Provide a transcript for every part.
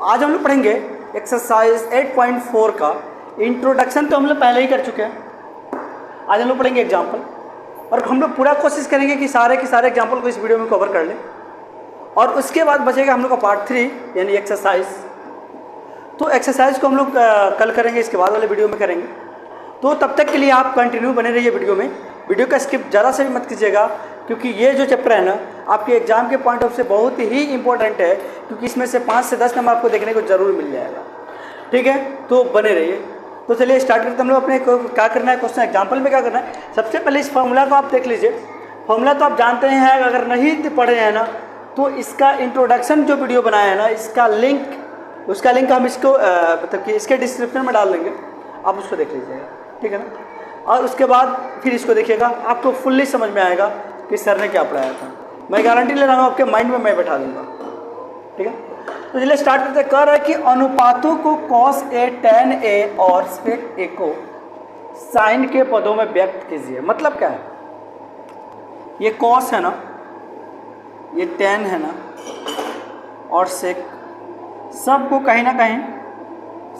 तो आज हम लोग पढ़ेंगे एक्सरसाइज 8.4 का इंट्रोडक्शन। तो हम लोग पहले ही कर चुके हैं। आज हम लोग पढ़ेंगे एग्जाम्पल, और हम लोग पूरा कोशिश करेंगे कि सारे के सारे एग्जाम्पल को इस वीडियो में कवर कर लें। और उसके बाद बचेगा हम लोग का पार्ट 3 यानी एक्सरसाइज। तो एक्सरसाइज को हम लोग कल करेंगे, इसके बाद वाले वीडियो में करेंगे। तो तब तक के लिए आप कंटिन्यू बने रहिए वीडियो में। वीडियो का स्किप ज़्यादा से भी मत कीजिएगा, क्योंकि ये जो चैप्टर है ना आपके एग्जाम के पॉइंट ऑफ से बहुत ही इंपॉर्टेंट है, क्योंकि इसमें से 5 से 10 नंबर आपको देखने को जरूर मिल जाएगा। ठीक है, तो बने रहिए। तो चलिए स्टार्ट करते हैं। हम लोग अपने क्या करना है, क्वेश्चन एग्जाम्पल में क्या करना है। सबसे पहले इस फॉर्मूला को आप देख लीजिए। फॉर्मूला तो आप जानते हैं, अगर नहीं पढ़े हैं ना तो इसका इंट्रोडक्शन जो वीडियो बनाया है ना, इसका लिंक, उसका लिंक हम इसको मतलब कि इसके डिस्क्रिप्शन में डाल देंगे, आप उसको देख लीजिएगा। ठीक है ना, और उसके बाद फिर इसको देखिएगा, आपको फुल्ली समझ में आएगा कि सर ने क्या पढ़ाया था। मैं गारंटी ले रहा हूँ आपके माइंड में मैं बैठा दूंगा। ठीक है, तो चलिए स्टार्ट करते। कह रहा है कि अनुपातों को cos A, tan A और sec A को साइन के पदों में व्यक्त कीजिए। मतलब क्या है, ये cos है ना, ये tan है ना, और sec, सबको कहीं ना कहीं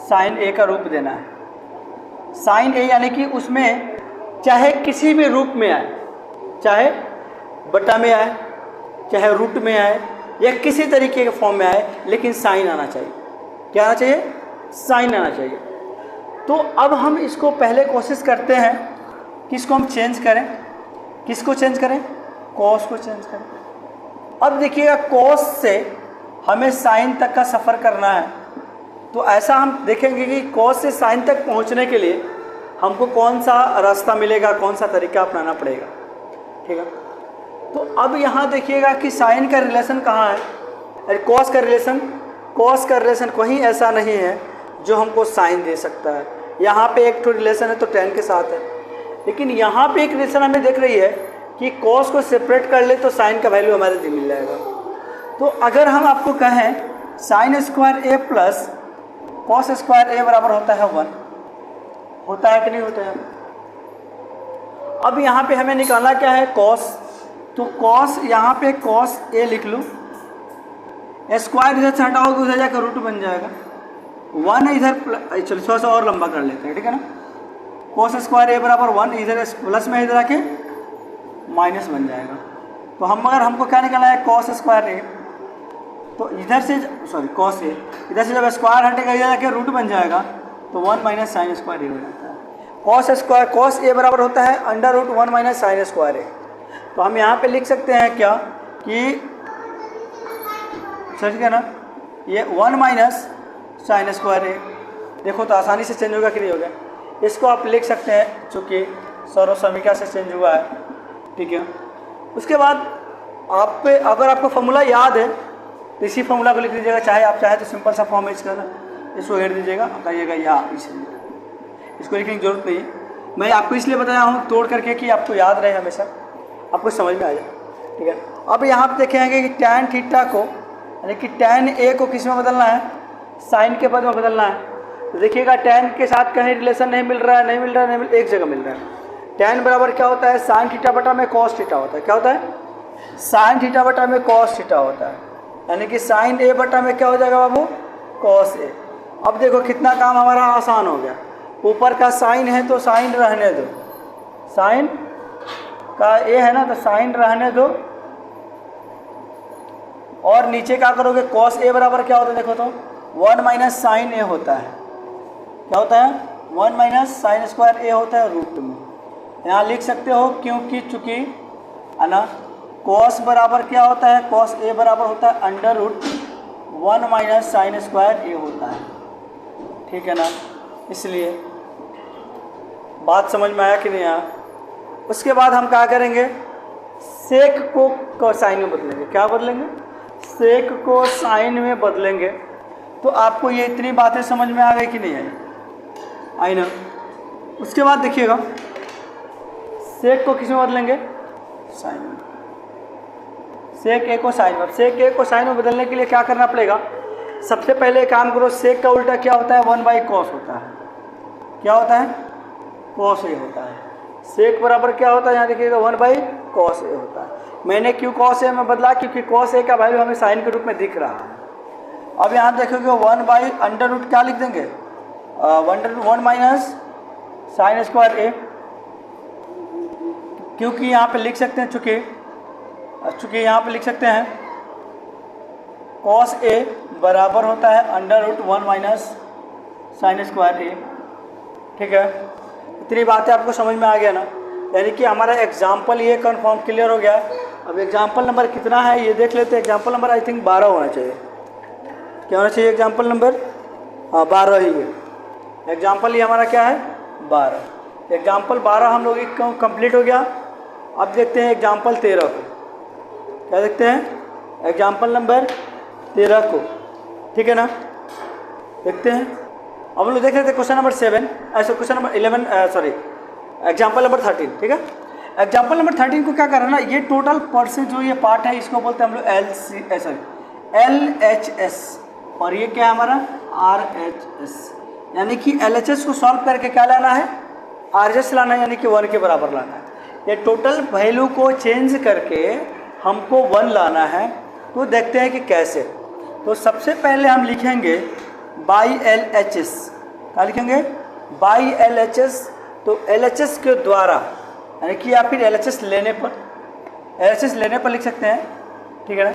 साइन A का रूप देना है। साइन A यानी कि उसमें चाहे किसी भी रूप में आए, चाहे बटा में आए, चाहे रूट में आए, या किसी तरीके के फॉर्म में आए, लेकिन साइन आना चाहिए। क्या आना चाहिए? साइन आना चाहिए। तो अब हम इसको पहले कोशिश करते हैं कि इसको हम चेंज करें। किसको चेंज करें? कॉस को चेंज करें। अब देखिएगा, कॉस से हमें साइन तक का सफ़र करना है, तो ऐसा हम देखेंगे कि कॉस से साइन तक पहुंचने के लिए हमको कौन सा रास्ता मिलेगा, कौन सा तरीका अपनाना पड़ेगा। ठीक है, तो अब यहाँ देखिएगा कि साइन का रिलेशन कहाँ है, अरे कॉस का रिलेशन कहीं ऐसा नहीं है जो हमको साइन दे सकता है। यहाँ पे एक तो रिलेशन है तो टेन के साथ है, लेकिन यहाँ पे एक रिलेशन हमें देख रही है कि कॉस को सेपरेट कर ले तो साइन का वैल्यू हमारे लिए मिल जाएगा। तो अगर हम आपको कहें साइन स्क्वायर ए प्लस कॉस स्क्वायर ए बराबर होता है 1, होता है कि नहीं होता है? अब यहाँ पे हमें निकालना क्या है? कॉस। तो कॉस, यहाँ पे कॉस ए लिख लूँ, स्क्वायर इधर से हटाओगे उधर जाकर रूट बन जाएगा। 1 इधर, चलो थोड़ा सा और लंबा कर लेते हैं। ठीक है ना, कॉस स्क्वायर ए बराबर 1, इधर प्लस में इधर आके माइनस बन जाएगा। तो हमको क्या निकालना है? कॉस स्क्वायर ए, तो इधर से कॉस ए, इधर से जब स्क्वायर हटेगा इधर आके रूट बन जाएगा, तो 1 माइनस साइन स्क्वायर ए हो जाता है। कॉस ए बराबर होता है under root 1 minus sine square A. तो हम यहाँ पे लिख सकते हैं क्या कि समझ गया ना, ये 1 माइनस साइन स्क्वायर ए। देखो तो आसानी से चेंज होगा कि नहीं होगा? इसको आप लिख सकते हैं, चूँकि सर्वसमीका से चेंज हुआ है। ठीक है, उसके बाद आप पे अगर आपको फॉर्मूला याद है तो इसी फॉर्मूला को लिख लीजिएगा। चाहे आप चाहे तो सिंपल सा फॉर्म है इसका ना, इसको हेर दीजिएगा, कहिएगा या इसलिए, इसको लिखने की जरूरत नहीं है। मैं आपको इसलिए बताया हूँ तोड़ करके कि आपको याद रहे, हमेशा आपको समझ में आ जाए। ठीक है, अब यहाँ पर देखेंगे कि टैन थीटा को यानी कि टैन ए को किस में बदलना है? साइन के पद में बदलना है। तो देखिएगा टैन के साथ कहीं रिलेशन नहीं मिल रहा है, एक जगह मिल रहा है। टैन बराबर क्या होता है? साइन थीटा बटा में कॉस थीटा होता है। क्या होता है? साइन थीटा बटा में कॉस थीटा होता है, यानी कि साइन ए बटा में क्या हो जाएगा बाबू? Cos A. अब देखो कितना काम हमारा आसान हो गया। ऊपर का साइन है तो साइन रहने दो, साइन का ए है ना तो साइन रहने दो, और नीचे क्या करोगे? कॉस ए बराबर क्या होता है? देखो तो 1 माइनस साइन ए होता है। क्या होता है? 1 माइनस साइन स्क्वायर ए होता है रूट में। यहाँ लिख सकते हो क्योंकि चूँकि है ना, कॉस बराबर क्या होता है? कॉस ए बराबर होता है under root 1 minus sine square A होता है। ठीक है ना, इसलिए बात समझ में आया कि नहीं आया? उसके बाद हम क्या करेंगे? सेक को साइन में बदलेंगे। क्या बदलेंगे? सेक को साइन में बदलेंगे। तो आपको ये इतनी बातें समझ में आ गई कि नहीं आई? आई ना? उसके बाद देखिएगा, सेक को किस में बदलेंगे? साइन में। सेक ए को साइन में। सेक ए को साइन में बदलने के लिए क्या करना पड़ेगा? सबसे पहले काम करो, सेक का उल्टा क्या होता है? 1 बाई कॉस होता है। क्या होता है? कॉस ए होता है। सेक बराबर क्या होता है? यहाँ देखिएगा 1 बाई कॉस ए होता है। मैंने क्यों कॉस ए में बदला? क्योंकि कॉस ए का वैल्यू हमें साइन के रूप में दिख रहा है। अब यहाँ देखोगे 1/√, क्या लिख देंगे 1 माइनस साइन स्क्वायर ए, क्योंकि यहाँ पे लिख सकते हैं चूँकि यहाँ पे लिख सकते हैं कॉस ए बराबर होता है √1 माइनस साइन स्क्वायर ए। ठीक है, इतनी बातें आपको समझ में आ गया ना। यानी कि हमारा एग्जाम्पल ये कंफर्म क्लियर हो गया। अब एग्जाम्पल नंबर कितना है ये देख लेते हैं। एग्जाम्पल नंबर आई थिंक 12 होना चाहिए। क्या होना चाहिए एग्जाम्पल नंबर? हाँ 12 ही है। एग्जाम्पल ये हमारा क्या है 12। एग्जाम्पल 12 हम लोग कंप्लीट हो गया। अब देखते हैं एग्जाम्पल 13 को। क्या देखते हैं? एग्जाम्पल नंबर 13 को। ठीक है ना, देखते हैं। अब हम लोग देख रहे थे क्वेश्चन नंबर 7, ऐसे question number 11 sorry example number 13। ठीक है, एग्जाम्पल नंबर 13 को क्या कर रहे हैं ना, ये टोटल परसेंट जो ये पार्ट है इसको बोलते हैं हम लोग LHS, और ये क्या है हमारा RHS। यानी कि LHS को सॉल्व करके क्या लाना है RHS लाना है, यानी कि 1 के बराबर लाना है। ये टोटल वैल्यू को चेंज करके हमको 1 लाना है। तो देखते हैं कि कैसे। तो सबसे पहले हम लिखेंगे बाई LHS। क्या लिखेंगे? By LHS। तो LHS के द्वारा, यानी कि या फिर LHS लेने पर लिख सकते हैं। ठीक है ना।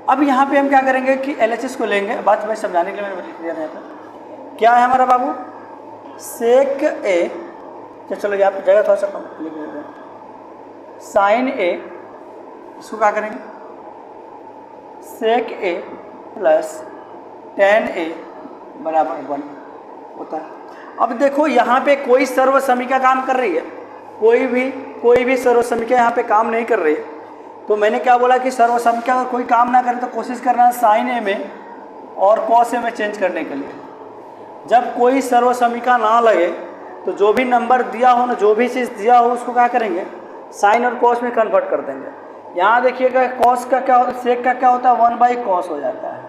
अब यहाँ पे हम क्या करेंगे कि LHS को लेंगे, बात मैं समझाने के लिए मैंने लिख दिया था यहाँ पर। क्या है हमारा बाबू? सेक ए, चलो यहाँ पे जगह थोड़ा सा कम लिख देते हैं। साइन ए, इसको क्या करेंगे सेक ए प्लस tan ए बराबर 1 होता है। अब देखो यहाँ पे कोई सर्वसमीका काम कर रही है, कोई भी सर्वसमीका यहाँ पे काम नहीं कर रही है। तो मैंने क्या बोला कि सर्वसमीका का कोई काम ना करे तो कोशिश करना है साइन ए में और कॉस ए में चेंज करने के लिए। जब कोई सर्वसमीका ना लगे तो जो भी नंबर दिया हो ना, जो भी चीज़ दिया हो उसको क्या करेंगे साइन और कॉस में कन्वर्ट कर देंगे। यहाँ देखिएगा कॉस का क्या होता है, सेक का क्या होता है 1/cos हो जाता है।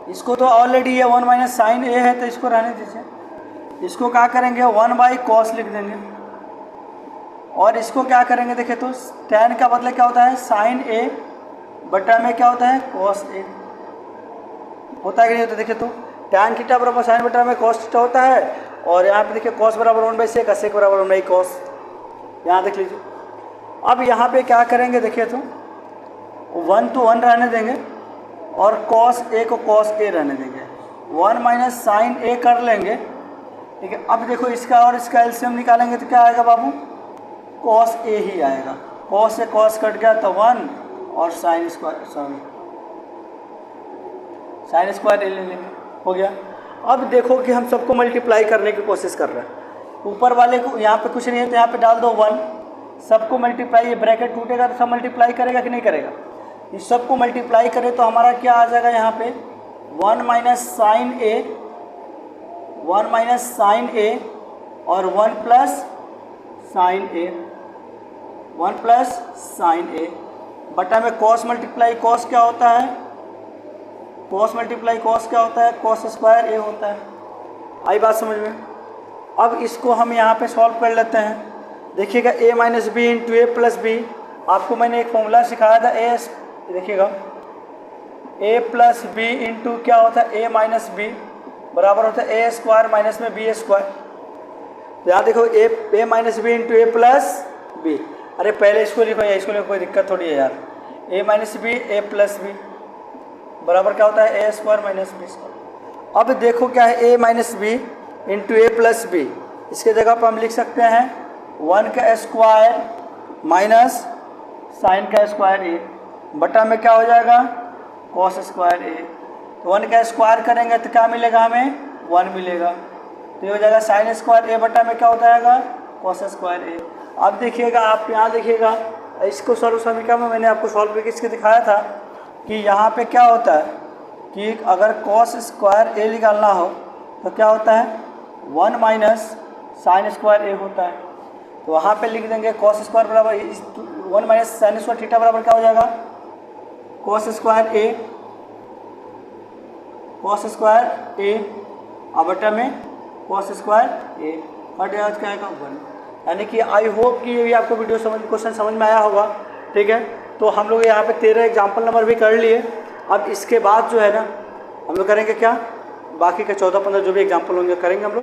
इसको तो ऑलरेडी ये 1 माइनस साइन ए है तो इसको रहने दीजिए। इसको क्या करेंगे 1/cos लिख देंगे, और इसको क्या करेंगे देखिए तो tan का बदले क्या होता है साइन ए बटा में क्या होता है cos ए। होता है कि नहीं होता? देखिए तो tan थीटा बराबर साइन बटा में cos थीटा होता है, और यहाँ पे देखिए cos बराबर 1/sec, sec बराबर 1/cos। यहाँ देख लीजिए। अब यहाँ पे क्या करेंगे देखिए तो 1 तो 1 रहने देंगे और cos ए को cos ए रहने देंगे। 1 माइनस साइन ए कर लेंगे। ठीक है, अब देखो इसका और इसका एलसीएम निकालेंगे तो क्या आएगा बाबू cos ए ही आएगा। cos से cos कट गया तो 1 और साइन स्क्वायर ए ले लेंगे, हो गया। अब देखो कि हम सबको मल्टीप्लाई करने की कोशिश कर रहे हैं। ऊपर वाले को यहाँ पे कुछ नहीं है तो यहाँ पे डाल दो 1, सबको मल्टीप्लाई, ये ब्रैकेट टूटेगा तो सब मल्टीप्लाई करेगा कि नहीं करेगा? इस सबको मल्टीप्लाई करें तो हमारा क्या आ जाएगा यहाँ पे 1 माइनस साइन ए और 1 प्लस साइन ए बटा में cos मल्टीप्लाई cos क्या होता है cos मल्टीप्लाई cos क्या होता है cos स्क्वायर ए होता है। आई बात समझ में? अब इसको हम यहाँ पे सॉल्व कर लेते हैं। देखिएगा a minus B into A plus B, आपको मैंने एक फॉर्मूला सिखाया था ए, देखिएगा a प्लस बी इंटू क्या होता है a माइनस बी बराबर होता है a स्क्वायर माइनस में b स्क्वायर। तो यहाँ देखो a minus B into A plus B. अरे पहले इसको लिखो या इसको लिखो, कोई दिक्कत थोड़ी है यार। a minus B A plus B बराबर क्या होता है a square minus B square. अब देखो क्या है a minus B into A plus B, इसके जगह पर हम लिख सकते हैं 1 का स्क्वायर माइनस साइन का स्क्वायर ए बटा में क्या हो जाएगा cos स्क्वायर ए। तो 1 का स्क्वायर करेंगे तो क्या मिलेगा हमें 1 मिलेगा। तो ये हो जाएगा साइन स्क्वायर ए बटा में क्या हो जाएगा cos स्क्वायर ए। अब देखिएगा आप यहाँ देखिएगा इसको सर्वसमीका में मैंने आपको सॉल्व करके इसके दिखाया था कि यहाँ पे क्या होता है कि अगर cos स्क्वायर ए निकालना हो तो क्या होता है 1 माइनस साइन स्क्वायर ए होता है। तो वहाँ पे लिख देंगे cos स्क्वायर बराबर 1 माइनस साइन स्क्वायर थीटा बराबर क्या हो जाएगा cos स्क्वायर ए अब बटा में cos स्क्वायर ए कट गया क्या आएगा 1। यानी कि आई होप कि ये भी आपको वीडियो क्वेश्चन समझ में आया होगा। ठीक है, तो हम लोग यहाँ पे 13 एग्जाम्पल नंबर भी कर लिए। अब इसके बाद जो है ना हम लोग करेंगे क्या, बाकी का 14-15 जो भी एग्जाम्पल होंगे करेंगे हम लोग।